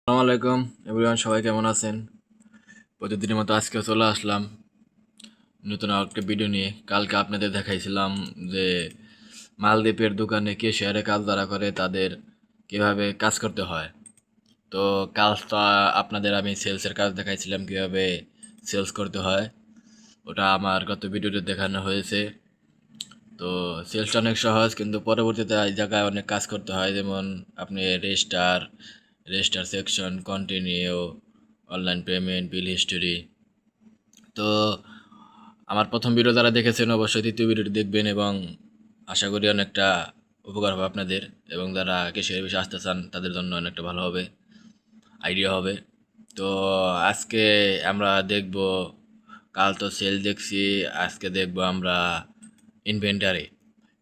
আসসালামু আলাইকুম এভরিওয়ান, সবাই কেমন আছেন? প্রতিদিনের মতো আজকেও চলে আসলাম নতুন একটা ভিডিও নিয়ে। কালকে আপনাদের দেখাইছিলাম যে মালদ্বীপের দোকানে কে শেয়ারে কাজ যারা করে তাদের কিভাবে কাজ করতে হয়। তো কাজটা আপনাদের আমি সেলসের কাজ দেখাইছিলাম কিভাবে সেলস করতে হয়, ওটা আমার গত ভিডিওতে দেখানো হয়েছে। তো সেলসটা অনেক সহজ, কিন্তু পরবর্তীতে এই জায়গায় অনেক কাজ করতে হয়, যেমন আপনি register section, continue, online payment, bill history. তো আমার প্রথম ভিডিও যারা দেখেছেন অবশ্যই দ্বিতীয় ভিডিওটি দেখবেন, এবং আশা করি অনেকটা উপকার হবে আপনাদের, এবং যারা কেশিয়ার বিষয়ে আসতে চান তাদের জন্য অনেকটা ভালো হবে, আইডিয়া হবে। তো আজকে আমরা দেখব, কাল তো সেল দেখছি, আজকে দেখব আমরা ইনভেন্টারি।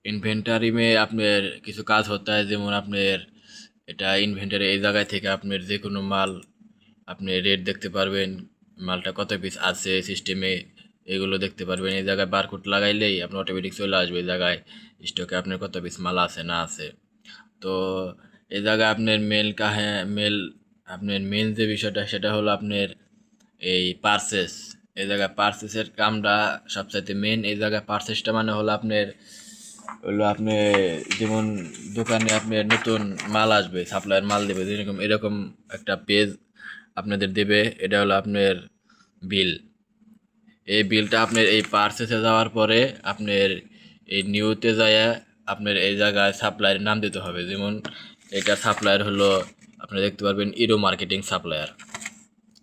ইনভেন্টারি মে আপনার কিছু কাজ হতে হয়, যেমন আপনার এটা ইনভেন্টারি এই জায়গায় থেকে আপনার যে কোনো মাল আপনি রেট দেখতে পারবেন, মালটা কত পিস আছে সিস্টেমে এগুলো দেখতে পারবেন। এই জায়গায় বারকোড লাগাইলেই আপনার অটোমেটিক চলে আসবে এই জায়গায় স্টকে আপনার কত পিস মাল আছে না আছে। তো এই জায়গায় আপনার মেল আপনার মেন যে বিষয়টা সেটা হলো আপনার এই পার্সেস। এই জায়গায় পার্সেসের কামটা সবচাইতে মেন। এই জায়গায় পার্সেসটা মানে হলো আপনি যেমন দোকানে আপনার নতুন মাল আসবে, সাপ্লায়ার মাল দেবে, যেরকম এরকম একটা পেজ আপনাদের দেবে। এটা হলো আপনার বিল। এই বিলটা আপনার এই পার্সেসে যাওয়ার পরে আপনার এই নিউতে যায় আপনার এই জায়গায় সাপ্লায়ারের নাম দিতে হবে। যেমন এটা সাপ্লায়ার হলো, আপনি দেখতে পারবেন ইরো মার্কেটিং সাপ্লায়ার।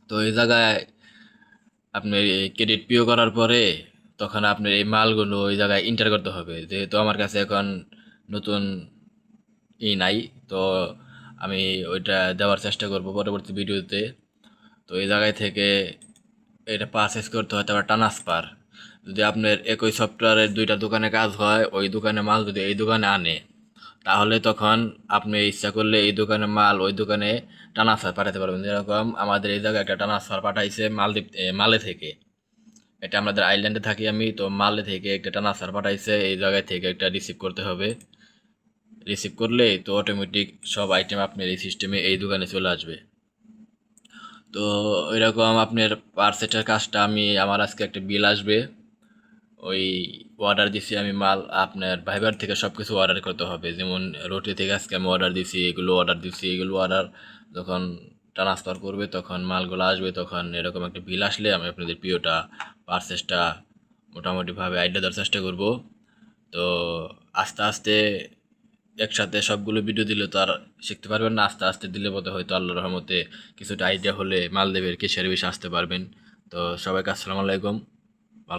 তো এই জায়গায় আপনার এই ক্রেডিট পিও করার পরে তখন আপনার এই মালগুলো ওই জায়গায় এন্টার করতে হবে। যেহেতু আমার কাছে এখন নতুন নাই, তো আমি ওইটা দেওয়ার চেষ্টা করব পরবর্তী ভিডিওতে। তো এই জায়গায় থেকে এটা পারচেস করতে হয়, তারপর ট্রান্সফার। যদি আপনার একই সফটওয়্যারের দুইটা দোকানে কাজ হয়, ওই দোকানে মাল যদি এই দোকানে আনে, তাহলে তখন আপনি ইচ্ছা করলে এই দোকানে মাল ওই দোকানে ট্রান্সফার পাঠাতে পারবেন। যেরকম আমাদের এই জায়গায় একটা ট্রান্সফার পাঠাইছে মালে থেকে। এটা আমাদের আইল্যান্ডে থাকি আমি, তো মালে থেকে একটা ট্রান্সফার পাঠাইছে, এই জায়গায় থেকে একটা রিসিভ করতে হবে। রিসিভ করলে তো অটোমেটিক সব আইটেম আপনার এই সিস্টেমে এই দোকানে চলে আসবে। তো এরকম আপনার পার্সেটের কাজটা আমার আজকে একটা বিল আসবে। ওই অর্ডার দিছি আমি মাল, আপনার ভাইবার থেকে সব কিছু অর্ডার করতে হবে। যেমন রোটি থেকে আজকে আমি এগুলো অর্ডার যখন ট্রান্সফার করবে তখন মালগুলো আসবে, তখন এরকম একটা বিল আসলে আমি আপনাদের পিওটা পার্সেসটা মোটামুটিভাবে আইডিয়া দেওয়ার চেষ্টা করব। তো আস্তে আস্তে একসাথে সবগুলো ভিডিও দিলে তো আর শিখতে পারবেন না, আস্তে আস্তে দিলে বোধ হয়তো আল্লাহর রহমতে কিছুটা আইডিয়া হলে মালদ্বীপের কেশিয়ার বিষয়ে আসতে পারবেন। তো সবাইকে আসসালামু আলাইকুম।